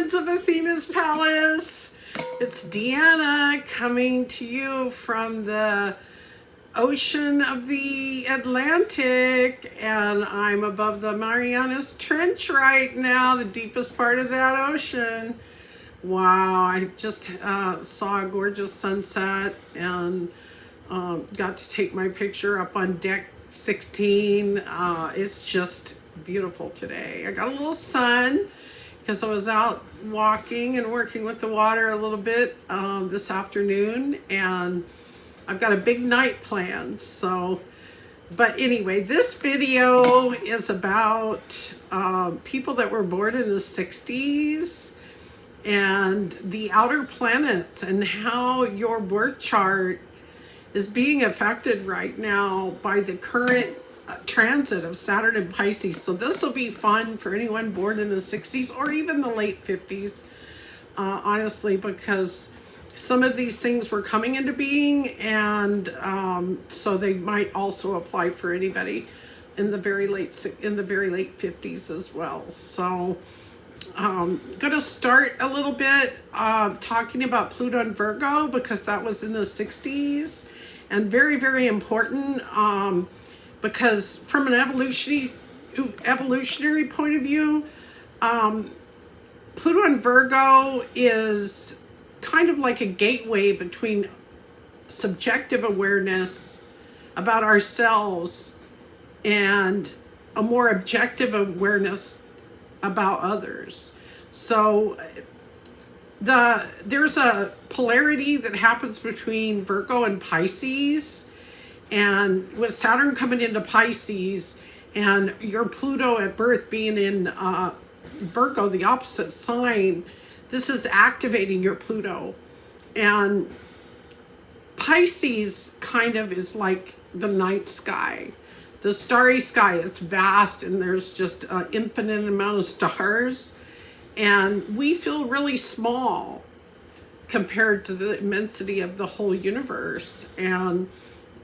friends of Athena's Palace. It's Deanna coming to you from the ocean of the Atlantic, and I'm above the Marianas Trench right now, the deepest part of that ocean. Wow, I just saw a gorgeous sunset and got to take my picture up on deck 16. It's just beautiful today. I got a little sun because I was out walking and working with the water a little bit this afternoon, and I've got a big night planned. So, but anyway, this video is about people that were born in the 60s and the outer planets and how your birth chart is being affected right now by the current transit of Saturn and Pisces. So this will be fun for anyone born in the 60s or even the late 50s, honestly, because some of these things were coming into being, and so they might also apply for anybody in the very late 50s as well. So gonna start a little bit talking about Pluto and Virgo, because that was in the 60s and very, very important, because from an evolutionary point of view, Pluto and Virgo is kind of like a gateway between subjective awareness about ourselves and a more objective awareness about others. So there's a polarity that happens between Virgo and Pisces, and with Saturn coming into Pisces and your Pluto at birth being in Virgo, the opposite sign, this is activating your Pluto. And Pisces kind of is like the night sky, the starry sky. It's vast and there's just an infinite amount of stars, and we feel really small compared to the immensity of the whole universe. And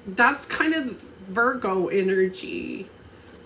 that's kind of Virgo energy,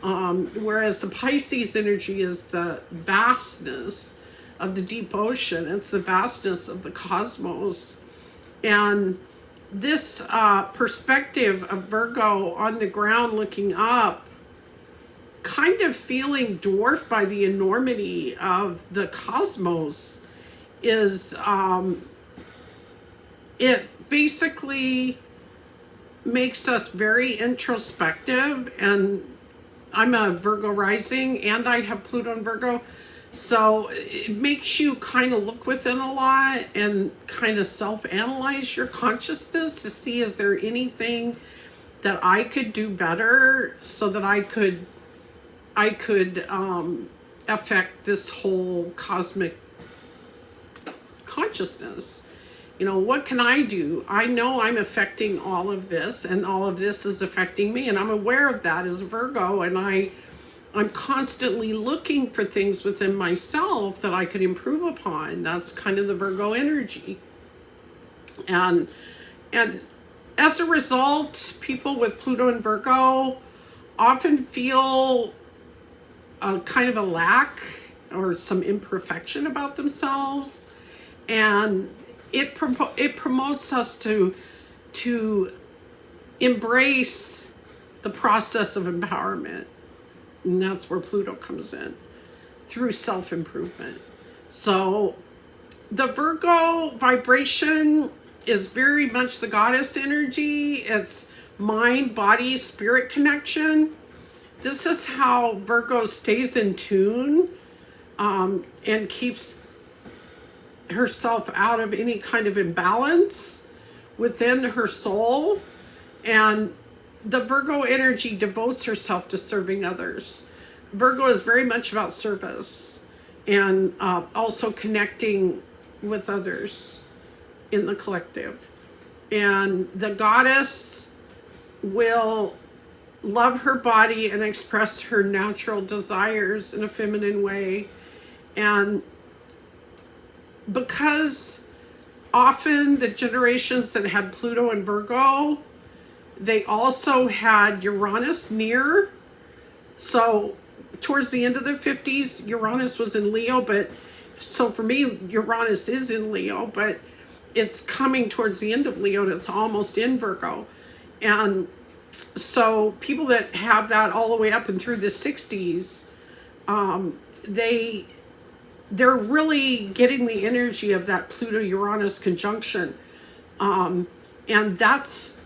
whereas the Pisces energy is the vastness of the deep ocean. It's the vastness of the cosmos. And this perspective of Virgo on the ground looking up, kind of feeling dwarfed by the enormity of the cosmos, is it basically makes us very introspective. And I'm a Virgo rising and I have Pluto in Virgo, so it makes you kind of look within a lot and kind of self-analyze your consciousness to see, is there anything that I could do better so that I could affect this whole cosmic consciousness. You know, what can I do? I know I'm affecting all of this, and all of this is affecting me, and I'm aware of that as a Virgo, and I'm constantly looking for things within myself that I could improve upon. That's kind of the Virgo energy. And as a result, people with Pluto and Virgo often feel kind of a lack or some imperfection about themselves, and it promotes us to embrace the process of empowerment. And that's where Pluto comes in, through self-improvement. So the Virgo vibration is very much the goddess energy. It's mind, body, spirit connection. This is how Virgo stays in tune and keeps herself out of any kind of imbalance within her soul. And the Virgo energy devotes herself to serving others. Virgo is very much about service and also connecting with others in the collective. And the goddess will love her body and express her natural desires in a feminine way. And because often the generations that had Pluto and Virgo, they also had Uranus near. So towards the end of the 50s, Uranus was in Leo, but So for me, Uranus is in Leo, but it's coming towards the end of Leo and it's almost in Virgo. And so people that have that all the way up and through the 60s, they're really getting the energy of that Pluto-Uranus conjunction. And that's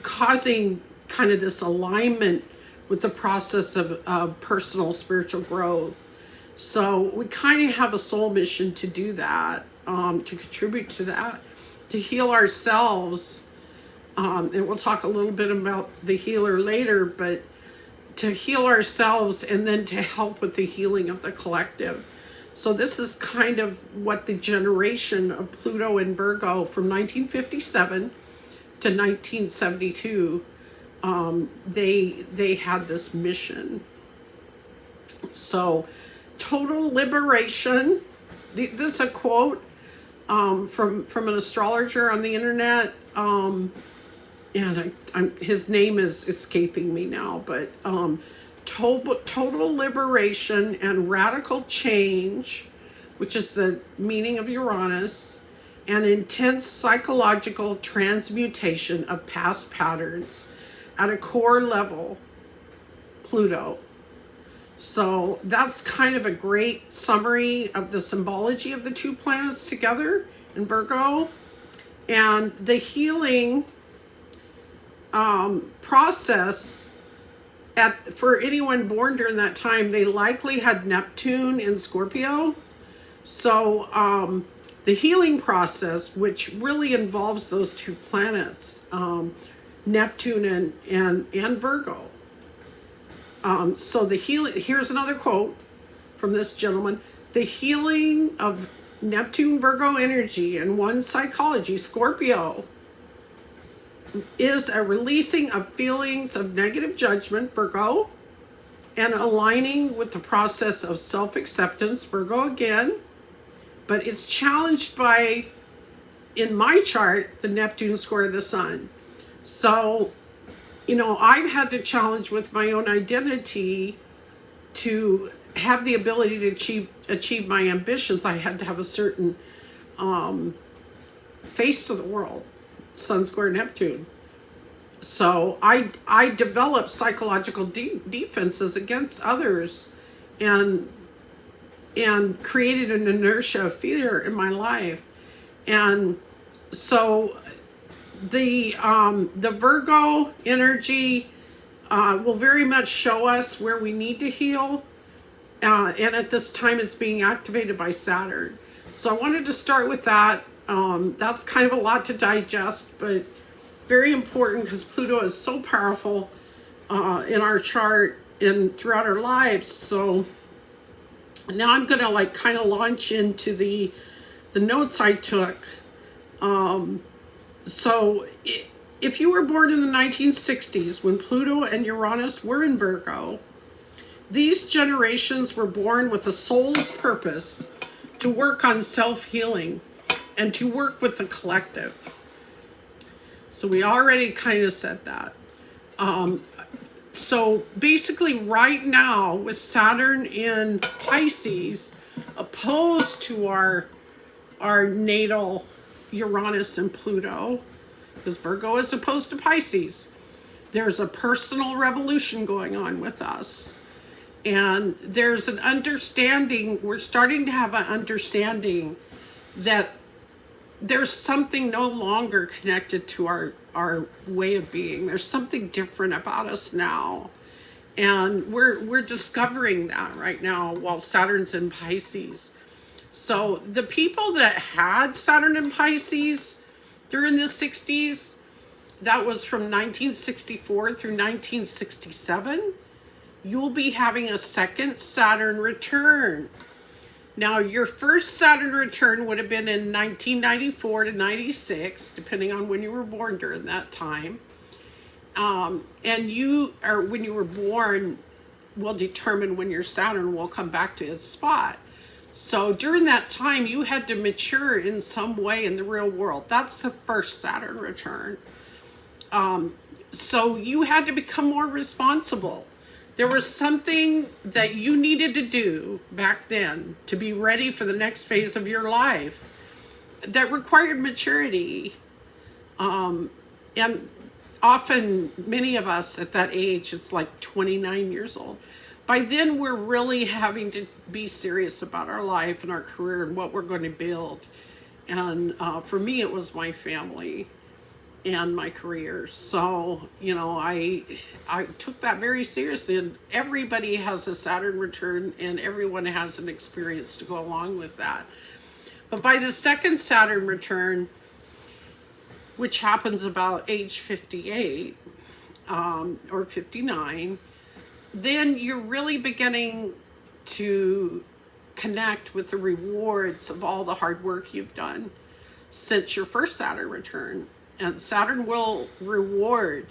causing kind of this alignment with the process of personal spiritual growth. So we kind of have a soul mission to do that, to contribute to that, to heal ourselves. And we'll talk a little bit about the healer later, but to heal ourselves and then to help with the healing of the collective. So this is kind of what the generation of Pluto and Virgo from 1957 to 1972, they had this mission. So total liberation. This is a quote from an astrologer on the internet. And his name is escaping me now, but total liberation and radical change, which is the meaning of Uranus, and intense psychological transmutation of past patterns at a core level, Pluto. So that's kind of a great summary of the symbology of the two planets together in Virgo. And the healing process for anyone born during that time, they likely had Neptune in Scorpio. So the healing process, which really involves those two planets, Neptune and Virgo. So the healing, here's another quote from this gentleman: the healing of Neptune Virgo energy and one's psychology, Scorpio, is a releasing of feelings of negative judgment, Virgo, and aligning with the process of self-acceptance, Virgo again, but it's challenged by, in my chart, the Neptune square of the sun. So, you know, I've had to challenge with my own identity to have the ability to achieve my ambitions. I had to have a certain face to the world, Sun square Neptune. So I developed psychological defenses against others and created an inertia of fear in my life. And so the Virgo energy will very much show us where we need to heal. And at this time it's being activated by Saturn. So I wanted to start with that. That's kind of a lot to digest, but very important because Pluto is so powerful in our chart and throughout our lives. So now I'm going to like kind of launch into the notes I took. So if you were born in the 1960s when Pluto and Uranus were in Virgo, these generations were born with a soul's purpose to work on self-healing and to work with the collective. So we already kind of said that. So basically right now with Saturn in Pisces opposed to our natal Uranus and Pluto, because Virgo is opposed to Pisces, there's a personal revolution going on with us. And there's an understanding, we're starting to have an understanding that there's something no longer connected to our way of being. There's something different about us now. And we're discovering that right now while Saturn's in Pisces. So the people that had Saturn in Pisces during the 60s, that was from 1964 through 1967, you'll be having a second Saturn return. Now, your first Saturn return would have been in 1994 to 96, depending on when you were born during that time. And when you were born will determine when your Saturn will come back to its spot. So during that time, you had to mature in some way in the real world. That's the first Saturn return. So you had to become more responsible. There was something that you needed to do back then to be ready for the next phase of your life that required maturity. And often, many of us at that age, it's like 29 years old. By then, we're really having to be serious about our life and our career and what we're going to build. And for me, it was my family and my career. So, you know, I took that very seriously. And everybody has a Saturn return, and everyone has an experience to go along with that. But by the second Saturn return, which happens about age 58 or 59, then you're really beginning to connect with the rewards of all the hard work you've done since your first Saturn return. And Saturn will reward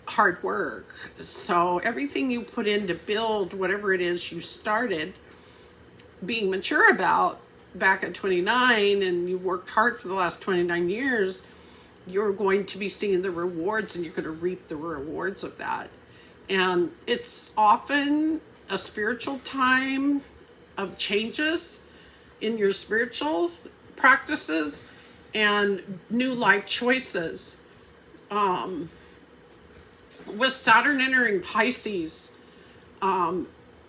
hard work. So everything you put in to build whatever it is you started being mature about back at 29, and you worked hard for the last 29 years, you're going to be seeing the rewards, and you're going to reap the rewards of that. And it's often a spiritual time of changes in your spiritual practices and new life choices. With Saturn entering Pisces,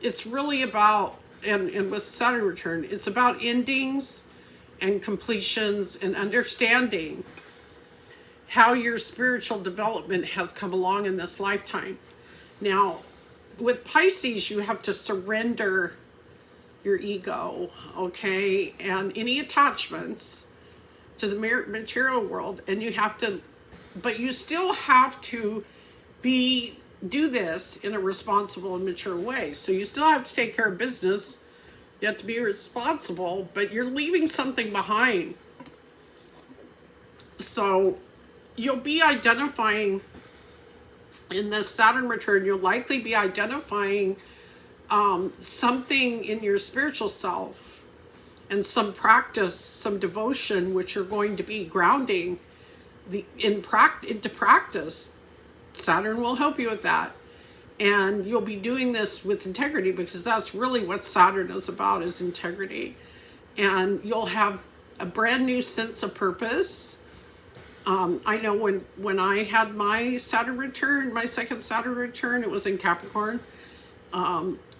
it's really about, and with Saturn return, it's about endings and completions and understanding how your spiritual development has come along in this lifetime. Now, with Pisces, you have to surrender your ego, okay, and any attachments to the material world, and you have to, but you still have to do this in a responsible and mature way. So you still have to take care of business. You have to be responsible, but you're leaving something behind. So you'll be identifying in this Saturn return, you'll likely be identifying something in your spiritual self and some practice, some devotion, which are going to be grounding into practice. Saturn will help you with that. And you'll be doing this with integrity, because that's really what Saturn is about, is integrity. And you'll have a brand new sense of purpose. I know when I had my Saturn return, my second Saturn return, it was in Capricorn,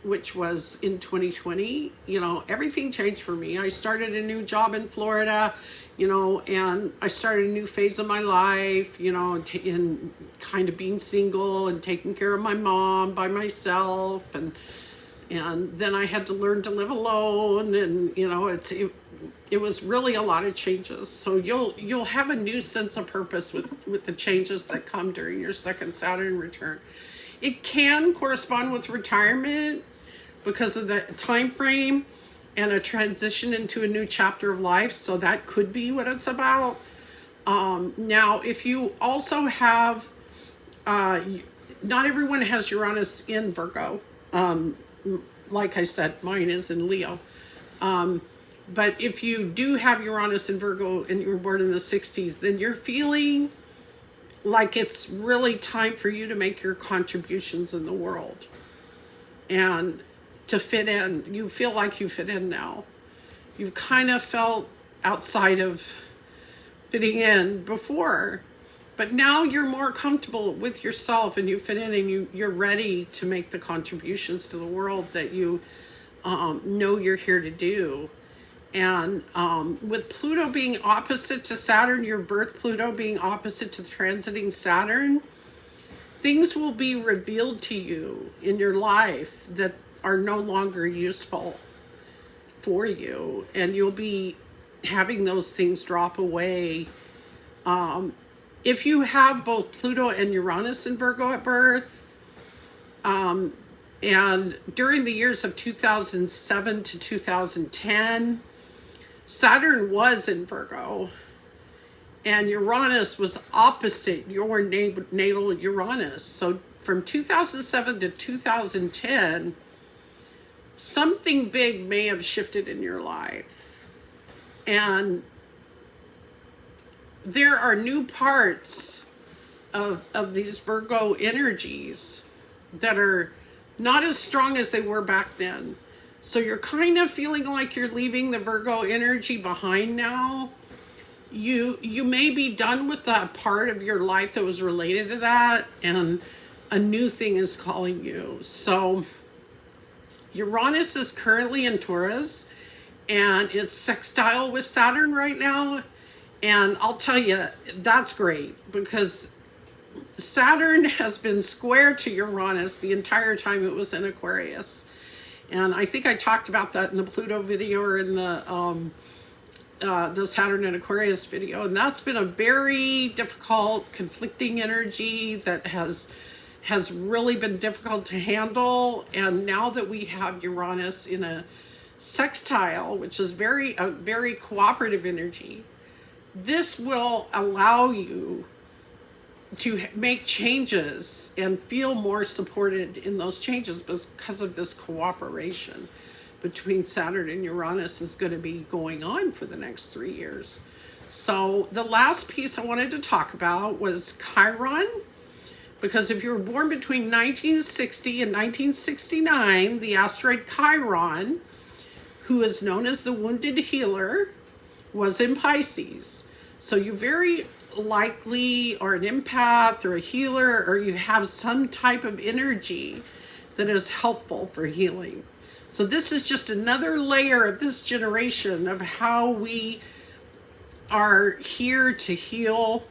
which was in 2020, you know, everything changed for me. I started a new job in Florida, you know, and I started a new phase of my life, you know, in kind of being single and taking care of my mom by myself. And then I had to learn to live alone. And, you know, it was really a lot of changes. So you'll have a new sense of purpose with the changes that come during your second Saturn return. It can correspond with retirement because of the time frame and a transition into a new chapter of life. So that could be what it's about. Now, if you also have, not everyone has Uranus in Virgo. Like I said, mine is in Leo. But if you do have Uranus in Virgo and you were born in the 60s, then you're feeling like it's really time for you to make your contributions in the world and to fit in. You feel like you fit in now. You've kind of felt outside of fitting in before, but now you're more comfortable with yourself and you fit in, and you're ready to make the contributions to the world that you know you're here to do. And with Pluto being opposite to Saturn, your birth Pluto being opposite to transiting Saturn, things will be revealed to you in your life that are no longer useful for you. And you'll be having those things drop away. If you have both Pluto and Uranus in Virgo at birth, and during the years of 2007 to 2010, Saturn was in Virgo, and Uranus was opposite your natal Uranus. So from 2007 to 2010, something big may have shifted in your life. And there are new parts of these Virgo energies that are not as strong as they were back then. So you're kind of feeling like you're leaving the Virgo energy behind now. You may be done with that part of your life that was related to that, and a new thing is calling you. So Uranus is currently in Taurus, and it's sextile with Saturn right now. And I'll tell you, that's great, because Saturn has been square to Uranus the entire time it was in Aquarius. And I think I talked about that in the Pluto video, or in the Saturn and Aquarius video. And that's been a very difficult, conflicting energy that has really been difficult to handle. And now that we have Uranus in a sextile, which is a very cooperative energy, this will allow you to make changes and feel more supported in those changes, because of this cooperation between Saturn and Uranus is going to be going on for the next 3 years. So the last piece I wanted to talk about was Chiron, because if you were born between 1960 and 1969, the asteroid Chiron, who is known as the wounded healer, was in Pisces. So you very likely are an empath or a healer, or you have some type of energy that is helpful for healing. So this is just another layer of this generation of how we are here to heal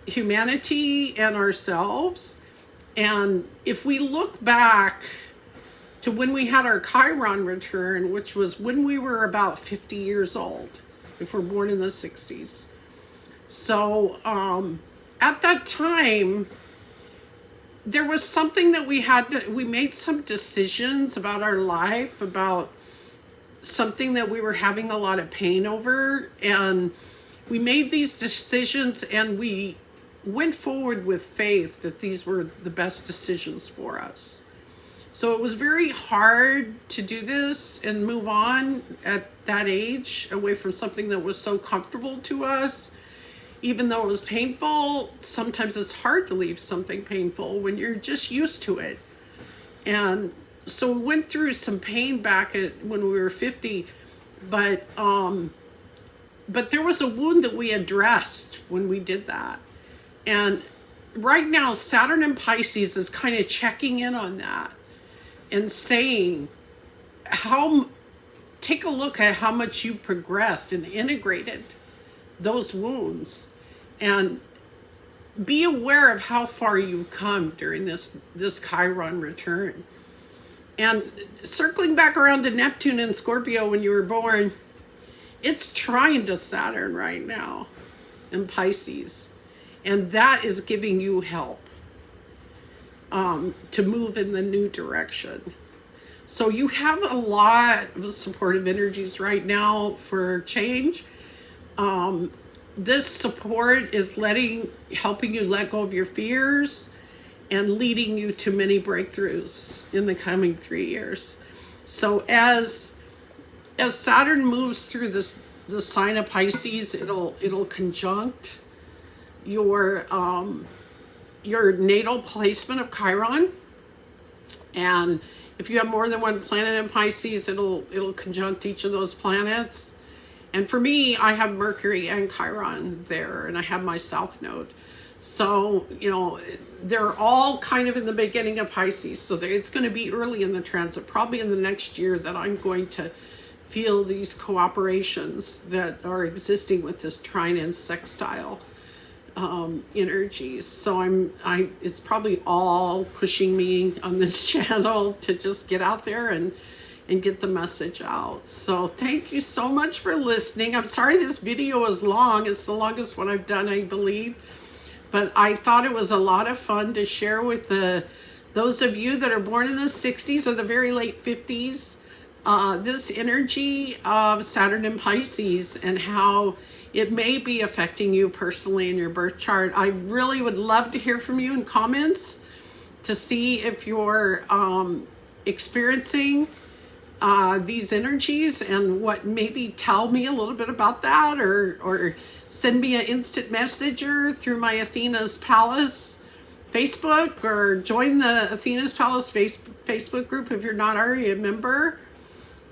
humanity and ourselves. And if we look back to when we had our Chiron return, which was when we were about 50 years old, if we're born in the 60s. So at that time, there was something that we made some decisions about our life, about something that we were having a lot of pain over. And we made these decisions, and we went forward with faith that these were the best decisions for us. So it was very hard to do this and move on at that age, away from something that was so comfortable to us. Even though it was painful, sometimes it's hard to leave something painful when you're just used to it. And so we went through some pain back when we were 50, but there was a wound that we addressed when we did that. And right now, Saturn in Pisces is kind of checking in on that and saying, take a look at how much you progressed and integrated those wounds, and be aware of how far you've come during this Chiron return. And circling back around to Neptune and Scorpio when you were born, it's trine to Saturn right now in Pisces, and that is giving you help to move in the new direction. So you have a lot of supportive energies right now for change. This support is helping you let go of your fears and leading you to many breakthroughs in the coming 3 years. So as Saturn moves through the sign of Pisces, it'll conjunct your natal placement of Chiron. And if you have more than one planet in Pisces, it'll conjunct each of those planets. And for me, I have Mercury and Chiron there, and I have my South Node. So, they're all kind of in the beginning of Pisces. So it's going to be early in the transit, probably in the next year, that I'm going to feel these cooperations that are existing with this trine and sextile energies. So it's probably all pushing me on this channel to just get out there and get the message out. So thank you so much for listening. I'm sorry this video is long. It's the longest one I've done, I believe. But I thought it was a lot of fun to share with those of you that are born in the 60s or the very late 50s, this energy of Saturn in Pisces and how it may be affecting you personally in your birth chart. I really would love to hear from you in comments to see if you're experiencing these energies, and maybe tell me a little bit about that, or send me an instant messenger through my Athena's Palace Facebook or join the Athena's Palace Facebook group if you're not already a member.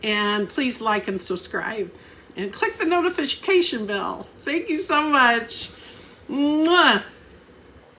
And please like and subscribe. And click the notification bell. Thank you so much. Mwah.